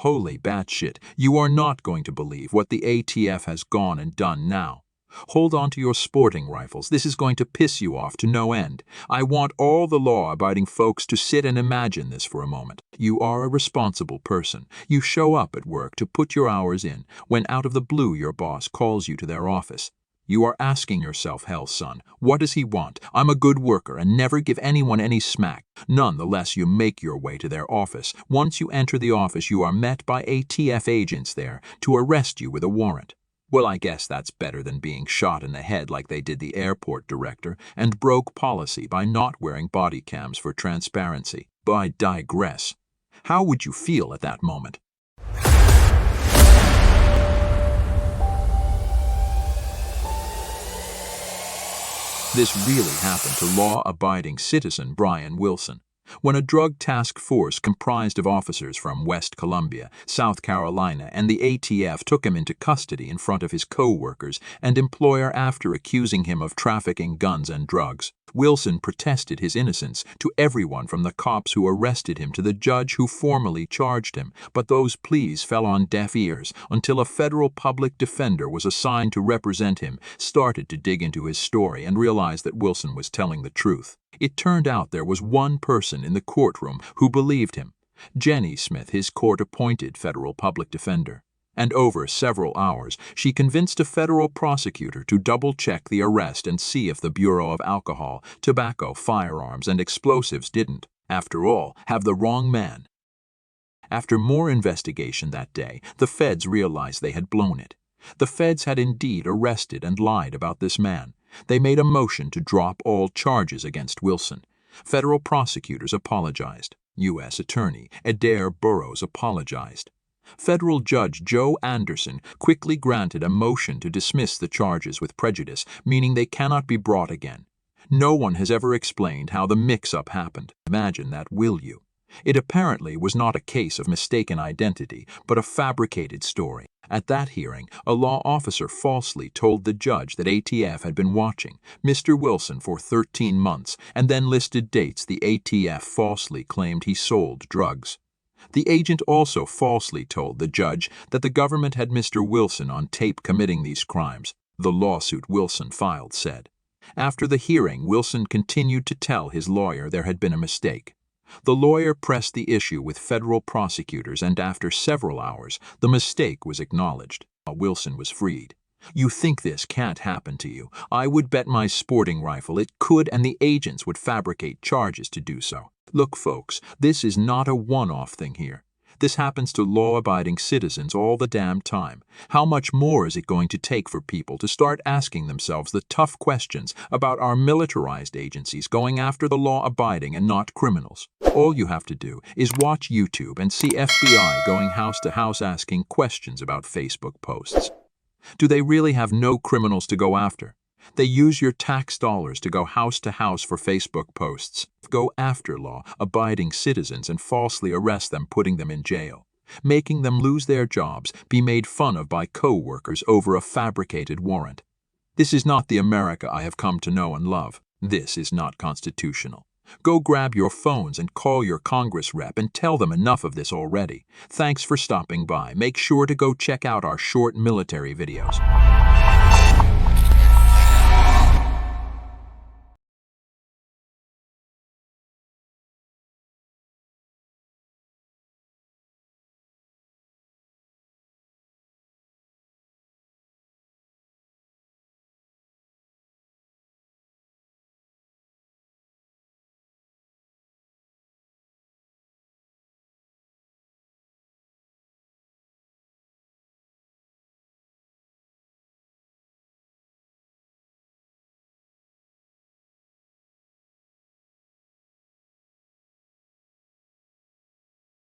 Holy batshit, you are not going to believe what the ATF has gone and done now. Hold on to your sporting rifles. This is going to piss you off to no end. I want all the law-abiding folks to sit and imagine this for a moment. You are a responsible person. You show up at work to put your hours in when out of the blue your boss calls you to their office. You are asking yourself, hell, son, what does he want? I'm a good worker and never give anyone any smack. Nonetheless, you make your way to their office. Once you enter the office, you are met by ATF agents there to arrest you with a warrant. Well, I guess that's better than being shot in the head like they did the airport director and broke policy by not wearing body cams for transparency. But I digress. How would you feel at that moment? This really happened to law-abiding citizen Brian Wilson. When a drug task force comprised of officers from West Columbia, South Carolina, and the ATF took him into custody in front of his co-workers and employer after accusing him of trafficking guns and drugs, Wilson protested his innocence to everyone from the cops who arrested him to the judge who formally charged him, but those pleas fell on deaf ears until a federal public defender was assigned to represent him, started to dig into his story, and realized that Wilson was telling the truth. It turned out there was one person in the courtroom who believed him, Jenny Smith, his court-appointed federal public defender. And over several hours, she convinced a federal prosecutor to double-check the arrest and see if the Bureau of Alcohol, Tobacco, Firearms, and Explosives didn't, after all, have the wrong man. After more investigation that day, the feds realized they had blown it. The feds had indeed arrested and lied about this man. They made a motion to drop all charges against Wilson. Federal prosecutors apologized. U.S. Attorney Adair Burrows apologized. Federal Judge Joe Anderson quickly granted a motion to dismiss the charges with prejudice, meaning they cannot be brought again. No one has ever explained how the mix-up happened. Imagine that, will you? It apparently was not a case of mistaken identity, but a fabricated story. At that hearing, a law officer falsely told the judge that ATF had been watching Mr. Wilson for 13 months and then listed dates the ATF falsely claimed he sold drugs. The agent also falsely told the judge that the government had Mr. Wilson on tape committing these crimes, the lawsuit Wilson filed said. After the hearing, Wilson continued to tell his lawyer there had been a mistake. The lawyer pressed the issue with federal prosecutors, and after several hours, the mistake was acknowledged. Wilson was freed. You think this can't happen to you? I would bet my sporting rifle it could, and the agents would fabricate charges to do so. Look, folks, this is not a one-off thing here. This happens to law-abiding citizens all the damn time. How much more is it going to take for people to start asking themselves the tough questions about our militarized agencies going after the law-abiding and not criminals? All you have to do is watch YouTube and see FBI going house to house asking questions about Facebook posts. Do they really have no criminals to go after? They use your tax dollars to go house to house for Facebook posts, go after law-abiding citizens and falsely arrest them, putting them in jail, making them lose their jobs, be made fun of by co-workers over a fabricated warrant. This is not the America I have come to know and love. This is not constitutional. Go grab your phones and call your Congress rep and tell them enough of this already. Thanks for stopping by. Make sure to go check out our short military videos.